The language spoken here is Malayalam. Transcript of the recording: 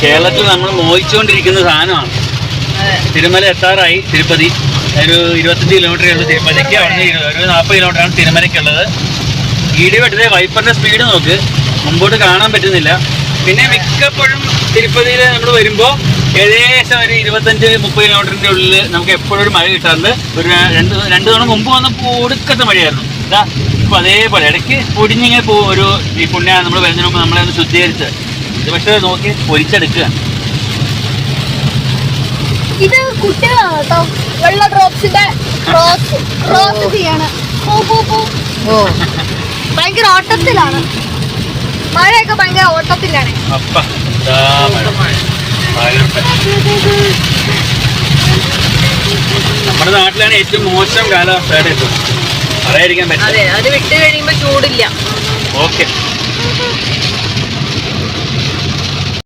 കേരളത്തിൽ നമ്മൾ മോഹിച്ചുകൊണ്ടിരിക്കുന്ന സാധനമാണ്. തിരുമല എത്താറായി. തിരുപ്പതി ഒരു 25 കിലോമീറ്ററേ ഉള്ളൂ തിരുപ്പതിക്ക്. അവിടെ നിന്ന് ഒരു 40 കിലോമീറ്ററാണ് തിരുമലയ്ക്കുള്ളത്. ഇടിവെട്ടത്തെ വൈപ്പറിന്റെ സ്പീഡ് നോക്ക്, മുമ്പോട്ട് കാണാൻ പറ്റുന്നില്ല. പിന്നെ മിക്കപ്പോഴും തിരുപ്പതിയിൽ നമ്മൾ വരുമ്പോൾ ഏകദേശം ഒരു 25-30 കിലോമീറ്ററിന്റെ ഉള്ളിൽ നമുക്ക് എപ്പോഴും ഒരു മഴ കിട്ടാറുണ്ട്. ഒരു രണ്ട് തവണ മുമ്പ് വന്നപ്പോൾ ഒടുക്കത്തെ മഴയായിരുന്നു. ഇതാ ഇപ്പൊ അതേപോലെ ഇടയ്ക്ക് പൊടിഞ്ഞിങ്ങനെ പോകും. ഒരു ഈ പുണ്യ നമ്മൾ വരുന്നതിന് മുമ്പ് നമ്മളെ ഒന്ന് ശുദ്ധീകരിച്ച് ഇത് പക്ഷെ നോക്കി പൊരിച്ചെടുക്കുക. ഇത് കുട്ടികളാണ് കേട്ടോ. വെള്ള ഡ്രോപ്സിന്റെ ക്രോസ് ചെയ്യാണ്. ഭയങ്കര ഓട്ടത്തിലാണ്. മഴയൊക്കെ ഭയങ്കര ഓട്ടത്തിലാണ്. നമ്മുടെ നാട്ടിലാണ് ഏറ്റവും മോശം കാലാവസ്ഥയുടെ ഇപ്പം പറയാതിരിക്കാൻ പറ്റില്ല. അത് വിട്ട് കഴിയുമ്പോ ചൂടില്ല. ഓക്കെ.